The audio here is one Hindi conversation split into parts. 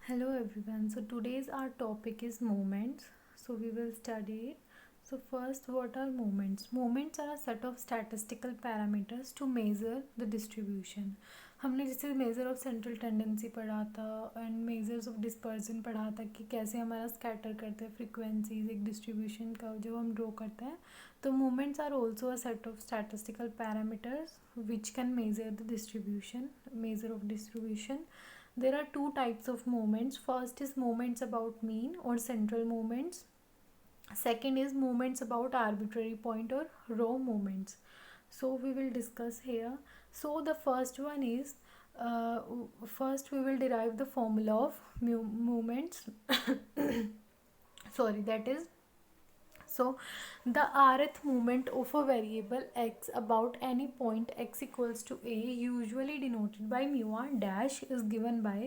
Hello everyone. So today's our topic is moments. So we will study it. So first, what are moments? Moments are a set of statistical parameters to measure the distribution. हमने जैसे मेजर ऑफ सेंट्रल टेंडेंसी पढ़ा था एंड मेजर्स ऑफ डिस्पर्जन पढ़ा था कि कैसे हमारा स्कैटर करते हैं फ्रीक्वेंसीज एक डिस्ट्रीब्यूशन का जब हम ड्रॉ करते हैं. तो moments are also a set of statistical parameters which can measure the distribution measure of distribution. There are two types of moments. First is moments about mean or central moments. Second is moments about arbitrary point or row moments. So we will discuss here. So the first one is first we will derive the formula of moments. Sorry, that is so the rth moment of a variable x about any point x equals to a usually denoted by mu r dash is given by.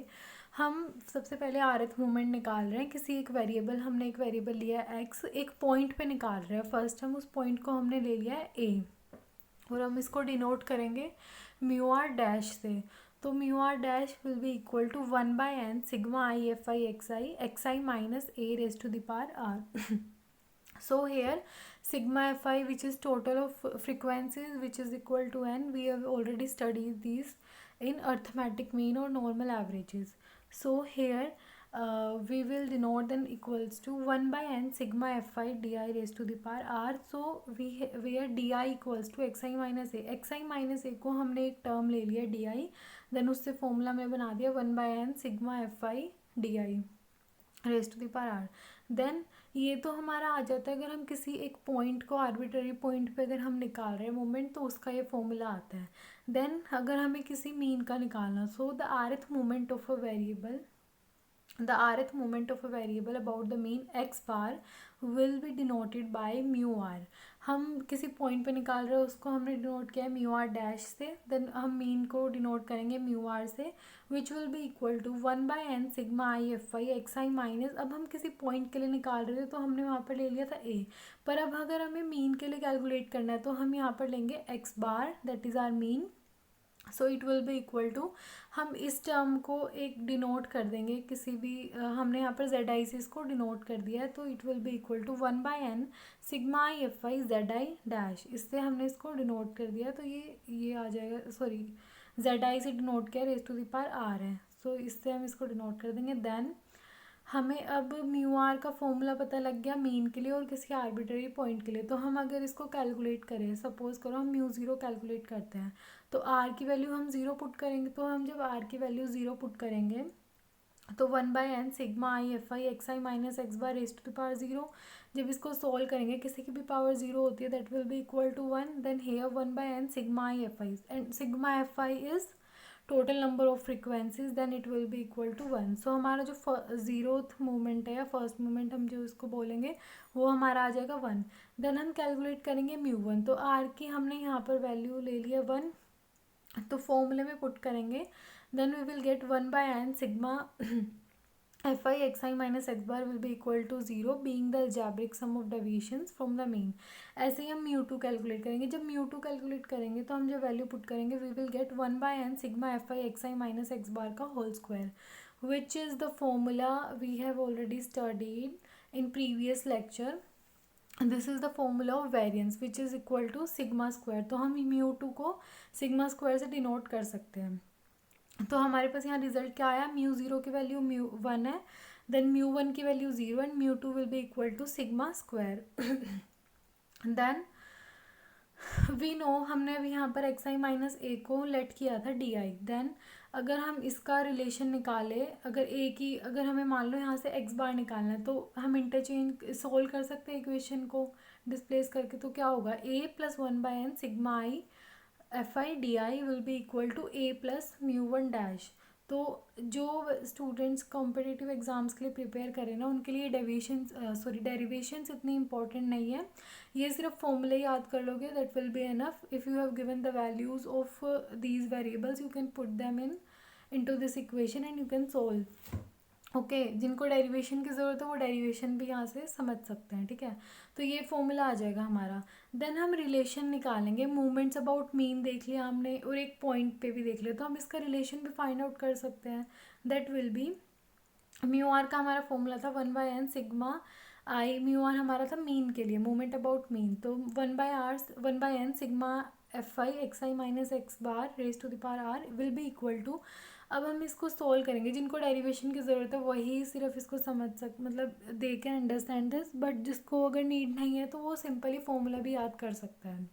हम सबसे पहले rth मोमेंट निकाल रहे हैं किसी एक वेरिएबल. हमने एक वेरिएबल लिया है x, एक पॉइंट पे निकाल रहे हैं. फर्स्ट हम उस पॉइंट को हमने ले लिया है a और हम इसको डिनोट करेंगे म्यू आर डैश से. तो mu are dash will be equal to 1/n sigma I F I x I minus a raise to the power r. So here sigma fi, which is total of frequencies, which is equal to n. We have already studied these in arithmetic mean or normal averages. So here we will denote then equals to 1/n sigma fi di raised to the power r. So where di equals to xi minus a. xi minus a को हमने एक टर्म ले लिया di, then उससे फॉर्मूला में बना दिया 1/n sigma fi di raise to the power r. Then ये तो हमारा आ जाता है अगर हम किसी एक पॉइंट को आर्बिट्ररी पॉइंट पे अगर हम निकाल रहे हैं मोमेंट तो उसका ये फॉर्मूला आता है. देन अगर हमें किसी मीन का निकालना, so the rth moment of a variable about the mean x bar will be denoted by mu r. हम किसी पॉइंट पे निकाल रहे हैं उसको हमने डिनोट किया है म्यू आर डैश से. देन हम मीन को डिनोट करेंगे म्यू आर से which will be equal to 1/n sigma I F I x I minus. अब हम किसी पॉइंट के लिए निकाल रहे थे तो हमने वहाँ पर ले लिया था a, पर अब अगर हमें मीन के लिए कैलकुलेट करना है तो हम यहाँ पर लेंगे x bar that is our mean. So it will be equal to, हम इस टर्म को एक डिनोट कर देंगे किसी भी हमने यहाँ पर जेड आई से इसको डिनोट कर दिया है. तो it will be equal to 1/n sigma I F i z i dash. इससे हमने इसको डिनोट कर दिया तो ये आ जाएगा. सॉरी, जेड आई से डिनोट किया raise to the power r है. सो इससे हम इसको डिनोट कर देंगे. देन हमें अब म्यू आर का फॉर्मूला पता लग गया मीन के लिए और किसी आर्बिट्ररी पॉइंट के लिए. तो हम अगर इसको कैलकुलेट करें, सपोज करो हम म्यू ज़ीरो कैलकुलेट करते हैं तो आर की वैल्यू हम ज़ीरो पुट करेंगे. तो हम जब आर की वैल्यू ज़ीरो पुट करेंगे तो 1/n sigma I F I x I minus x bar raise to the power zero. जब इसको सॉल्व करेंगे किसी की भी पावर ज़ीरो होती है that will be equal to 1. Then here 1/n sigma I F i and sigma F i is total number of frequencies. Then it will be equal to 1. So हमारा जो ज़ीरोथ मोमेंट है या फर्स्ट मोमेंट हम जो इसको बोलेंगे वो हमारा आ जाएगा 1. देन हम कैलकुलेट करेंगे म्यू वन. तो आर की हमने यहाँ पर वैल्यू ले लिया 1, तो फॉर्मूले में पुट करेंगे. Then we will get 1/n sigma F I x I minus x bar will be equal to 0 being the algebraic sum of deviations from the mean. ऐसे ही हम म्यू टू कैलकुलेट करेंगे. जब म्यू टू कैलकुलेट करेंगे तो हम जब वैल्यू पुट करेंगे we will get 1/n sigma F I x I minus x bar का whole square which is the formula we have already studied in previous lecture. This is the formula of variance which is equal to sigma square. तो हम म्यू टू को सिग्मा स्क्वायर से डिनोट कर सकते हैं. तो हमारे पास यहाँ रिजल्ट क्या आया, म्यू ज़ीरो की वैल्यू म्यू वन है, देन म्यू वन की value 0 and mu two will be equal to sigma square. Then we know हमने अभी यहाँ पर एक्स आई माइनस ए को लेट किया था डी आई. देन अगर हम इसका रिलेशन निकाले, अगर ए की अगर हमें मान लो यहाँ से एक्स बार निकालना है तो हम इंटरचेंज सोल्व कर सकते हैं इक्वेशन को डिस्प्लेस करके. तो क्या होगा, A plus 1/n sigma I F I D I will be equal to A plus mu one dash. तो जो स्टूडेंट्स कॉम्पिटिटिव एग्ज़ाम्स के लिए प्रिपेयर करें ना उनके लिए डेरिवेशंस इतनी इंपॉर्टेंट नहीं है. ये सिर्फ फॉर्मूले याद कर लोगे that will be enough. If you have given the values of these variables you can put them into this equation and you can solve. Okay, जिनको डेरिवेशन की ज़रूरत है वो डेरिवेशन भी यहाँ से समझ सकते हैं. ठीक है, तो ये फॉर्मूला आ जाएगा हमारा. देन हम रिलेशन निकालेंगे. मूवमेंट्स अबाउट मीन देख लिया हमने और एक पॉइंट पे भी देख लिया, तो हम इसका रिलेशन भी फाइंड आउट कर सकते हैं. That will be mu r का हमारा फॉर्मूला था 1/n सिग्मा आई, म्यू आर हमारा था मीन के लिए, मूवमेंट अबाउट मीन, तो 1/n sigma F I x I minus x bar raise to the power r will be equal to. अब हम इसको सोल्व करेंगे, जिनको डेरिवेशन की ज़रूरत है वही सिर्फ इसको समझ मतलब they can understand this, but जिसको अगर नीड नहीं है तो वो सिंपली फॉर्मूला भी याद कर सकता है।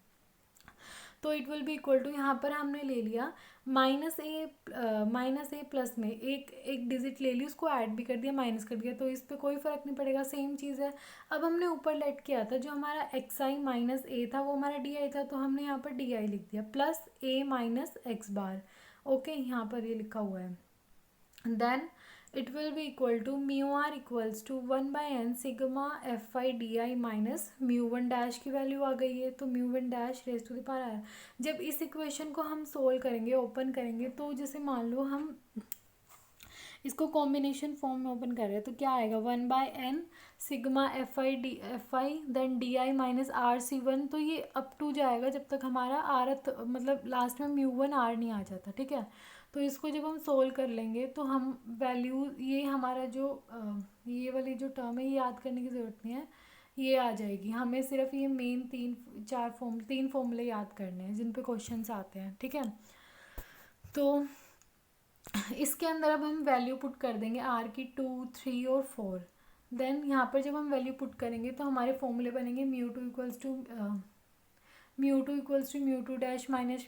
तो it will be equal to, यहाँ पर हमने ले लिया माइनस ए प्लस में एक एक डिजिट ले ली, उसको ऐड भी कर दिया, माइनस कर दिया, तो इस पर कोई फ़र्क नहीं पड़ेगा, सेम चीज़ है। अब हमने ऊपर लेट किया था जो हमारा एक्स आई माइनस ए था वो हमारा डी आई था, तो हमने यहाँ पर डी आई लिख दिया plus a minus x bar. Okay, यहाँ पर ये लिखा हुआ है। Then it will be equal to mu r equals to 1/n sigma F I D i minus mu one dash की वैल्यू आ गई है, तो mu one dash raise to the power r. जब इस इक्वेशन को हम सोल्व करेंगे, ओपन करेंगे, तो जैसे मान लो हम इसको कॉम्बिनेशन फॉर्म में ओपन कर रहे हैं, तो क्या आएगा 1/n sigma F i then d i minus r c one, तो ये अप टू जाएगा जब तक हमारा आर मतलब लास्ट में म्यू वन आर नहीं आ जाता, ठीक है। तो इसको जब हम सोल्व कर लेंगे तो हम वैल्यू, ये हमारा जो ये वाली जो टर्म है ये याद करने की ज़रूरत नहीं है, ये आ जाएगी। हमें सिर्फ ये मेन तीन फॉर्मूले याद करने हैं जिन पे क्वेश्चंस आते हैं, ठीक है। तो इसके अंदर अब हम वैल्यू पुट कर देंगे आर की 2, 3 और 4। देन यहाँ पर जब हम वैल्यू पुट करेंगे तो हमारे फॉर्मूले बनेंगे mu two dash minus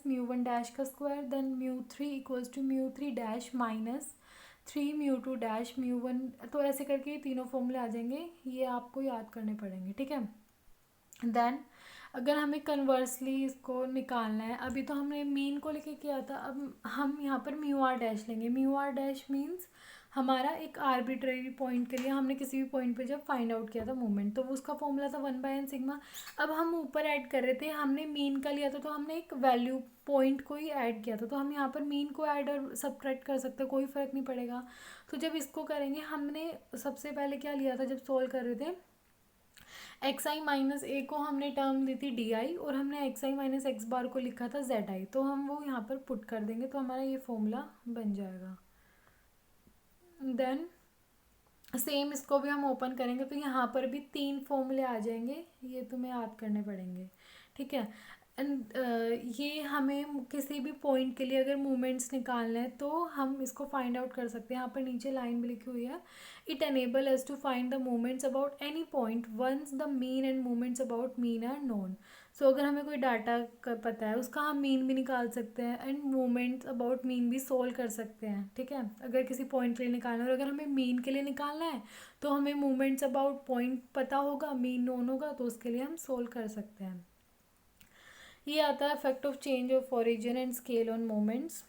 mu one dash का square, then mu three dash minus 3 mu two dash mu one, तो ऐसे करके ये तीनों फॉर्मूले आ जाएंगे, ये आपको याद करने पड़ेंगे, ठीक है। देन अगर हमें कन्वर्सली इसको निकालना है, अभी तो हमने मीन को लेके किया था, अब हम यहाँ पर म्यू आर डैश लेंगे। म्यू आर डैश मीन्स हमारा एक आर्बिट्रेरी पॉइंट के लिए हमने किसी भी पॉइंट पे जब फाइंड आउट किया था मूवमेंट, तो उसका फॉर्मूला था 1/n सिग्मा। अब हम ऊपर ऐड कर रहे थे, हमने मीन का लिया था तो हमने एक वैल्यू पॉइंट को ही ऐड किया था, तो हम यहाँ पर मीन को ऐड और सब्ट्रैक्ट कर सकते हैं, कोई फ़र्क नहीं पड़ेगा। तो जब इसको करेंगे, हमने सबसे पहले क्या लिया था जब सोल्व कर रहे थे, एक्स आई माइनस ए को हमने टर्म दी थी डी आई, और हमने एक्स आई माइनस एक्स बार को लिखा था जेड आई, तो हम वो यहाँ पर पुट कर देंगे तो हमारा ये फॉर्मूला बन जाएगा। देन सेम इसको भी हम ओपन करेंगे तो यहाँ पर भी तीन फॉर्मूले आ जाएंगे, ये तुम्हें याद करने पड़ेंगे, ठीक है। एंड ये हमें किसी भी पॉइंट के लिए अगर मूवमेंट्स निकालना है तो हम इसको फाइंड आउट कर सकते हैं। यहाँ पर नीचे लाइन भी लिखी हुई है, it enable us to find the movements about any point once the mean and movements about mean are known. So अगर हमें कोई डाटा का पता है उसका हम मीन भी निकाल सकते हैं एंड मूवमेंट्स अबाउट मीन भी सोल्व कर सकते हैं, ठीक है। अगर किसी पॉइंट के लिए निकालना है और अगर हमें मीन के लिए निकालना है तो हमें मूवमेंट्स अबाउट पॉइंट पता होगा, मीन नोन होगा, तो उसके लिए हम सोल्व कर सकते हैं। ये आता है effect of change of origin and scale on moments,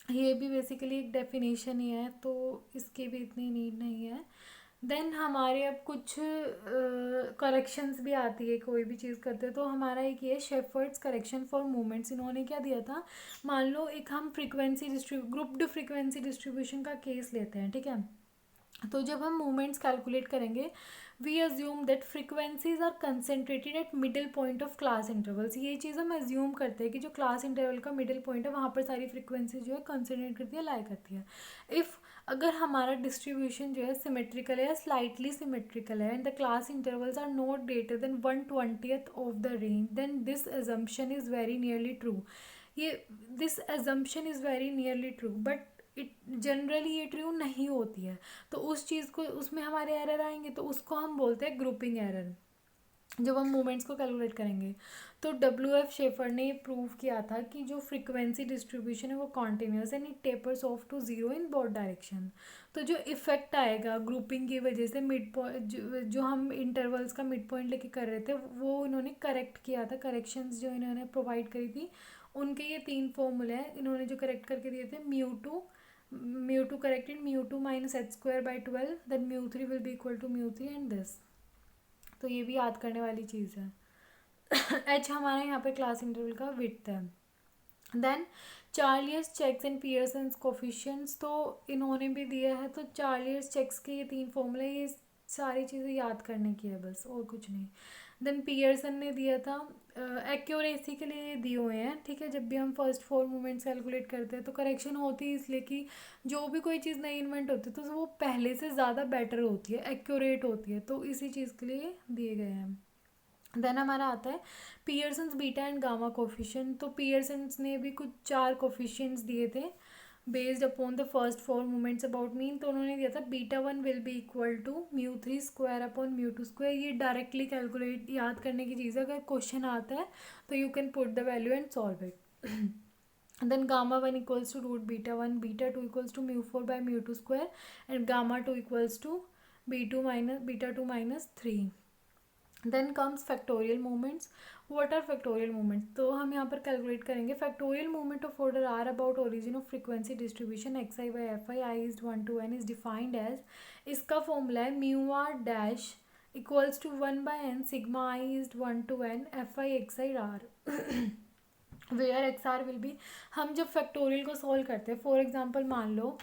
ये भी बेसिकली एक डेफिनेशन ही है, तो इसकी भी इतनी नीड नहीं है। देन हमारे अब कुछ करेक्शंस भी आती है, कोई भी चीज़ करते हैं तो हमारा एक ये शेफर्ड्स करेक्शन फॉर मूवमेंट्स, इन्होंने क्या दिया था, मान लो एक हम ग्रुप्ड फ्रीक्वेंसी डिस्ट्रीब्यूशन का केस लेते हैं, ठीक है। तो जब हम मूवमेंट्स कैलकुलेट करेंगे, we assume that frequencies are concentrated at middle point of class intervals, ये चीज़ हम अज्यूम करते हैं कि जो क्लास इंटरवल का मिडिल पॉइंट है वहाँ पर सारी फ्रीक्वेंसी जो है कंसेंट्रेट करती है, लाई करती है। इफ़ अगर हमारा डिस्ट्रीब्यूशन जो है सिमेट्रिकल है या स्लाइटली सिमेट्रिकल है and the class intervals are not greater than 1/20th of the range, then this assumption is very nearly true. ये this assumption is very nearly true, but it generally ये ट्रू नहीं होती है, तो उस चीज़ को, उसमें हमारे एरर आएंगे, तो उसको हम बोलते हैं ग्रुपिंग एरर जब हम मोमेंट्स को कैलकुलेट करेंगे। तो डब्ल्यू एफ शेफर ने प्रूव किया था कि जो फ्रीक्वेंसी डिस्ट्रीब्यूशन है वो continuous and it tapers off to zero in both direction. तो जो इफेक्ट आएगा ग्रुपिंग की वजह से मिड पॉइंट, जो हम इंटरवल्स का मिड पॉइंट लेके कर रहे थे वो इन्होंने करेक्ट किया था, करेक्शंस जो इन्होंने प्रोवाइड करी थी उनके ये तीन फॉर्मूले हैं, इन्होंने जो करेक्ट करके दिए थे, mu two corrected mu two minus h square by 12, then mu three will be equal to mu three and this, तो ये भी याद करने वाली चीज़ है। एच हमारा यहाँ पे क्लास इंटरवल का विड्थ है। Then Charlier's checks and Pearson's coefficients, तो इन्होंने भी दिया है, तो चार्लियस चेक्स के ये तीन फॉर्मूले, ये सारी चीज़ें याद करने की है बस, और कुछ नहीं। देन पियर्सन ने दिया था, एक्यूरेसी के लिए दिए हुए हैं, ठीक है। जब भी हम फर्स्ट 4 मोमेंट्स कैलकुलेट करते हैं तो करेक्शन होती है इसलिए कि जो भी कोई चीज़ नई इन्वेंट होती है तो वो पहले से ज़्यादा बेटर होती है, एक्यूरेट होती है, तो इसी चीज़ के लिए दिए गए हैं। देन हमारा आता है Pearson's beta and gamma coefficient. तो पियर्सन्स ने भी कुछ 4 कोफिशिएंट्स दिए थे based upon the first 4 moments about mean. तो उन्होंने दिया था beta 1 will be equal to μ3 square upon μ2 square. ये डायरेक्टली कैलकुलेट याद करने की चीज़ है, अगर क्वेश्चन आता है तो you can put the value and solve it. Then gamma 1 equals to root beta 1, beta 2 equals to μ4 by μ2 square and gamma 2 equals to beta 2 minus 3। Then comes factorial moments. What are factorial moments? तो हम यहाँ पर कैलकुलेट करेंगे factorial moment of order R about origin of frequency distribution X I by F I, I is 1 to n is defined as, इसका फॉर्मूला है mu are dash equals to 1/n sigma i is 1 to n f I x i r, where x r will be. हम जब फैक्टोरियल को सॉल्व करते हैं, फॉर एग्जाम्पल मान लो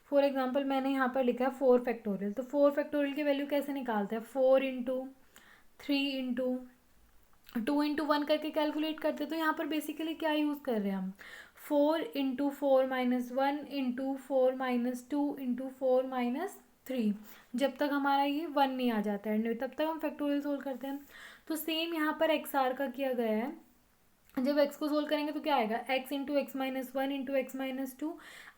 फॉर एग्जाम्पल मैंने यहाँ पर लिखा है 4 फैक्टोरियल, तो 4 फैक्टोरियल की वैल्यू कैसे निकालते हैं? 4 इंटू 3 इंटू 2 इंटू 1 करके कैलकुलेट करते हैं। तो यहाँ पर बेसिकली क्या यूज़ कर रहे हैं हम? 4 into 4 minus 1 into 4 minus 2 into 4 minus 3, जब तक हमारा ये 1 नहीं आ जाता है तब तक हम फैक्टोरियल सोल्व करते हैं। तो सेम यहाँ पर एक्स आर का किया गया है। जब x को सोल्व करेंगे तो क्या आएगा? x into x minus 1 into x minus 2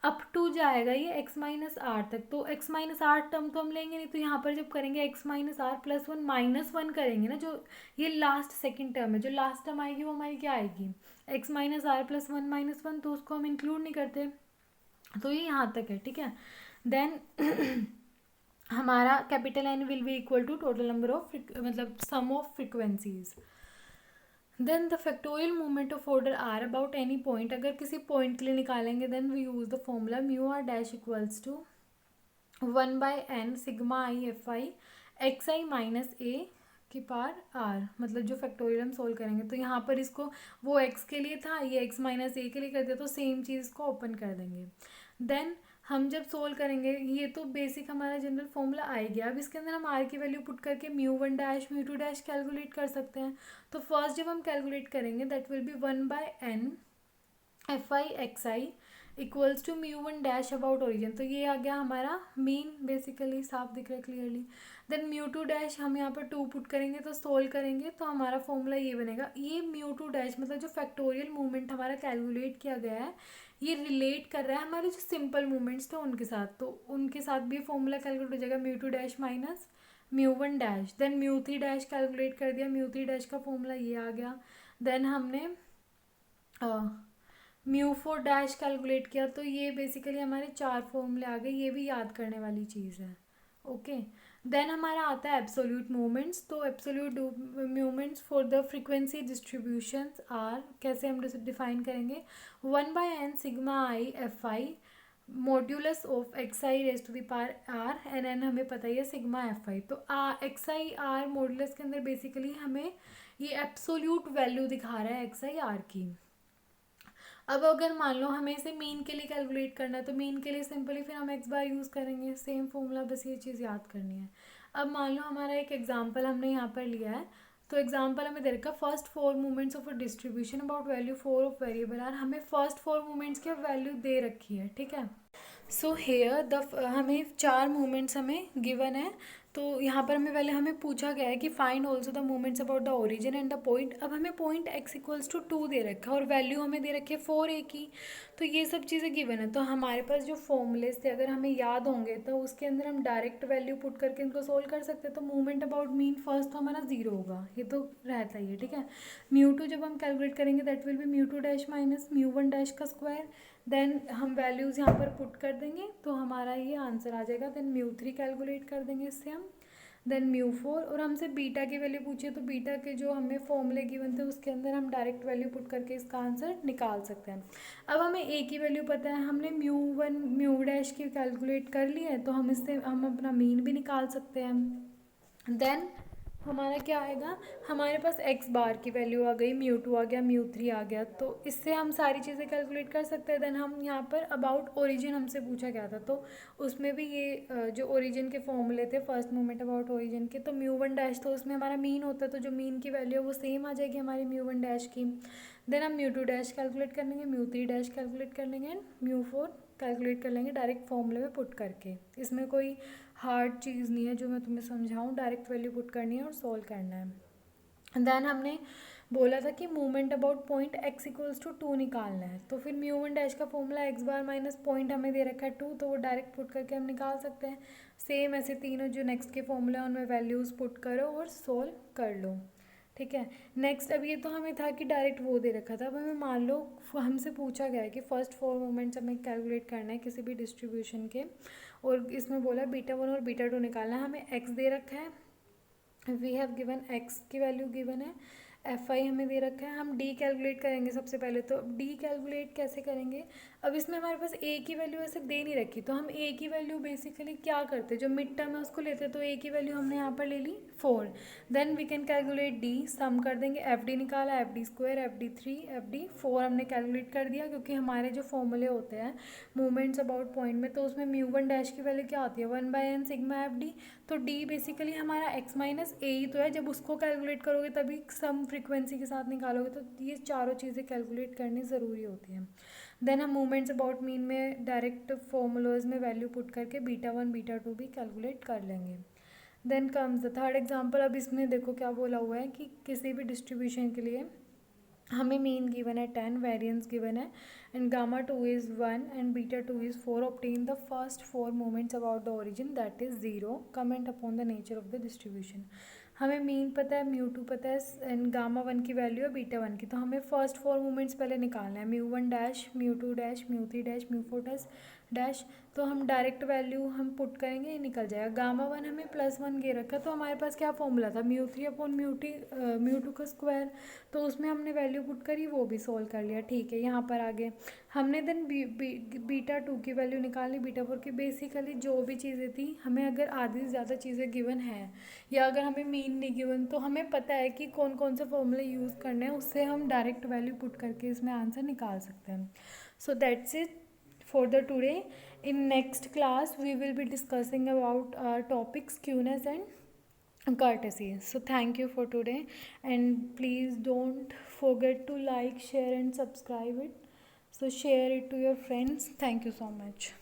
up to जाएगा ये x माइनस आर तक। तो x माइनस आर टर्म तो हम लेंगे नहीं, तो यहाँ पर जब करेंगे x minus r plus 1 minus 1 करेंगे ना, जो ये लास्ट सेकंड टर्म है, जो लास्ट टर्म आएगी वो हमारी क्या आएगी? x minus r plus 1 minus 1, तो उसको हम इंक्लूड नहीं करते। तो ये यहाँ तक है, ठीक है। देन हमारा capital N will be equal to total number of मतलब sum of frequencies. Then the factorial moment of order R about any point, अगर किसी पॉइंट के लिए निकालेंगे then we use the formula mu are dash equals to 1/n sigma I F I x I minus A की पार आर, मतलब जो फैक्टोरियल हम सोल्व करेंगे। तो यहाँ पर इसको वो x के लिए था, ये x माइनस ए के लिए कर दिया, तो सेम चीज़ को ओपन कर देंगे। देन हम जब सोल्व करेंगे, ये तो बेसिक हमारा जनरल फॉर्मूला आ ही गया। अब इसके अंदर हम आर की वैल्यू पुट करके μ1 डैश μ2 डैश कैलकुलेट कर सकते हैं। तो फर्स्ट जब हम कैलकुलेट करेंगे that will be 1/n F I x I equals to μ1 dash about origin. तो ये आ गया हमारा मीन, बेसिकली साफ दिख रहा है क्लियरली। देन μ2 डैश हम यहाँ पर 2 पुट करेंगे तो सोल्व करेंगे तो हमारा फॉर्मूला ये बनेगा। ये μ2 डैश मतलब जो फैक्टोरियल मूवमेंट हमारा कैलकुलेट किया गया है, ये रिलेट कर रहा है हमारे जो सिंपल मूवमेंट्स थे उनके साथ, तो उनके साथ भी फॉर्मूला कैलकुलेट हो जाएगा μ2 dash minus μ1 dash. Then μ3 dash calculate कर दिया, μ3 डैश का फॉर्मूला ये आ गया। देन हमने μ4 डैश कैलकुलेट किया, तो ये बेसिकली हमारे 4 फॉर्मूले आ गए, ये भी याद करने वाली चीज़ है, ओके। देन हमारा आता है एब्सोल्यूट मूवमेंट्स। तो absolute movements for the frequency distributions are, कैसे हम डिफाइन करेंगे? 1/n sigma I F i modulus of x i raise to the power r, n n हमें पता ही है सिग्मा एफ आई। तो एक्स आई आर मॉड्यूलस के अंदर बेसिकली हमें ये एब्सोल्यूट वैल्यू दिखा रहा है एक्स आई आर की। अब अगर मान लो हमें इसे मीन के लिए कैलकुलेट करना है, तो मीन के लिए सिंपली फिर हम एक्स बार यूज़ करेंगे, सेम फॉर्मूला, बस ये चीज़ याद करनी है। अब मान लो हमारा एक एग्जांपल हमने यहाँ पर लिया है, तो एग्जांपल हमें दे रखा first 4 movements of a distribution about value 4 of variable r, हमें फर्स्ट 4 मूवमेंट्स की वैल्यू दे रखी है, ठीक है। सो हेयर हमें 4 मूवमेंट्स हमें गिवन है, तो यहाँ पर हमें पूछा गया है कि find also the movements about the origin and the point. अब हमें पॉइंट x इक्वल्स टू 2 दे रखा है और वैल्यू हमें दे रखी है 4a की, तो ये सब चीज़ें गिवन है। तो हमारे पास जो फॉर्मूलेस थे अगर हमें याद होंगे तो उसके अंदर हम डायरेक्ट वैल्यू पुट करके इनको सोल्व कर सकते हैं। तो मूवमेंट अबाउट मीन फर्स्ट तो हमारा 0 होगा, ये तो रहता ही है, ठीक है। μ2 जब हम कैलकुलेट करेंगे that will be μ2 dash minus μ1 dash का स्क्वायर। देन हम वैल्यूज़ यहाँ पर पुट कर देंगे तो हमारा ये आंसर आ जाएगा। देन μ3 कैलकुलेट कर देंगे इससे हम, देन μ4, और हमसे बीटा की वैल्यू पूछिए तो बीटा के जो हमें फॉर्मूले गिवन थे उसके अंदर हम डायरेक्ट वैल्यू पुट करके इसका आंसर निकाल सकते हैं। अब हमें ए की वैल्यू पता है, हमने μ1 म्यू डैश की कैलकुलेट कर ली है, तो हम इससे हम अपना मीन भी निकाल सकते हैं। देन हमारा क्या आएगा, हमारे पास एक्स बार की वैल्यू आ गई, म्यू टू आ गया, म्यू थ्री आ गया, तो इससे हम सारी चीज़ें कैलकुलेट कर सकते हैं। देन हम यहाँ पर अबाउट ओरिजिन हमसे पूछा गया था, तो उसमें भी ये जो ओरिजिन के फॉर्मूले थे फर्स्ट मोमेंट अबाउट ओरिजिन के, तो म्यू वन डैश तो उसमें हमारा मीन होता है, तो जो मीन की वैल्यू है वो सेम आ जाएगी हमारी म्यू वन डैश की। देन हम म्यू टू डैश कैलकुलेट कर लेंगे, म्यू थ्री डैश कैलकुलेट कर लेंगे एंड म्यू फोर कैलकुलेट कर लेंगे डायरेक्ट फॉर्मूले में पुट करके। इसमें कोई हार्ड चीज़ नहीं है जो मैं तुम्हें समझाऊँ, डायरेक्ट वैल्यू पुट करनी है और सॉल्व करना है। देन हमने बोला था कि movement about point x equals to two निकालना है, तो फिर म्यू वन डैश का formula x bar minus point हमें दे रखा है टू, तो वो डायरेक्ट पुट करके हम निकाल सकते हैं। सेम ऐसे तीनों जो नेक्स्ट के फॉर्मूला उनमें वैल्यूज़ पुट करो और सोल्व कर लो। ठीक है, नेक्स्ट अब ये तो हमें था कि डायरेक्ट वो दे रखा था, अब हमें मान लो हमसे पूछा गया है कि फर्स्ट फोर मोमेंट्स हमें कैलकुलेट करना है किसी भी डिस्ट्रीब्यूशन के, और इसमें बोला बीटा वन और बीटा टू निकालना है। हमें एक्स दे रखा है, वी हैव गिवन एक्स की वैल्यू गिवन है, एफ आई हमें दे रखा है। हम डी कैलकुलेट करेंगे सबसे पहले, तो डी कैलकुलेट कैसे करेंगे, अब इसमें हमारे पास ए की वैल्यू ऐसे दे नहीं रखी, तो हम ए की वैल्यू बेसिकली क्या करते, जो मिड टर्म है उसको लेते, तो ए की वैल्यू हमने यहाँ पर ले ली 4। Then we can calculate D, sum कर देंगे, एफ डी निकाला, F D square, F D three, F D four हमने कैलकुलेट कर दिया, क्योंकि हमारे जो फॉर्मूले होते हैं मूवमेंट्स अबाउट पॉइंट में, तो उसमें म्यू वन डैश की वैल्यू क्या होती है, 1/n सिग्मा एफ डी, तो डी बेसिकली हमारा एक्स माइनस ए ही तो है, जब उसको कैलकुलेट करोगे तभी सम फ्रीक्वेंसी के साथ निकालोगे, तो ये चारों चीज़ें कैलकुलेट करनी ज़रूरी होती हैं। देन हम मूवमेंट्स अबाउट मीन में डायरेक्ट फॉर्मूलाज में वैल्यू पुट करके बीटा वन बीटा टू भी कैलकुलेट कर लेंगे। Then comes the third example. अब इसमें देखो क्या बोला हुआ है कि किसी भी डिस्ट्रीब्यूशन के लिए हमें मीन गिवन है 10, वेरिएंस गिवन है and gamma two is 1 and beta two is 4, obtain the first four moments about the origin that is 0, comment upon the nature of the distribution. हमें मीन पता है, म्यू टू पता है एंड गामा वन की वैल्यू है बीटा वन की, तो हमें फर्स्ट फोर मोमेंट्स पहले निकालना है, mu one dash, mu two dash, mu three dash, mu four dash dash, तो हम डायरेक्ट वैल्यू हम पुट करेंगे, ये निकल जाएगा। गामा वन हमें +1 दे रखा है, तो हमारे पास क्या फॉर्मूला था, mu three upon mu two का स्क्वायर, तो उसमें हमने वैल्यू पुट करी, वो भी सोल्व कर लिया। ठीक है, यहाँ पर आगे हमने देन बीटा टू की वैल्यू निकाली, बीटा फोर की, बेसिकली जो भी चीज़ें थी, हमें अगर आधी से ज़्यादा चीज़ें गिवन हैं या अगर हमें मीन नहीं गिवन, तो हमें पता है कि कौन कौन से फॉर्मूले यूज़ करने हैं, उससे हम डायरेक्ट वैल्यू पुट करके इसमें आंसर निकाल सकते हैं। So that's it for the today. In next class we will be discussing about topics skewness and courtesy. So thank you for today, and please don't forget to like, share and subscribe it. So share it to your friends. Thank you so much.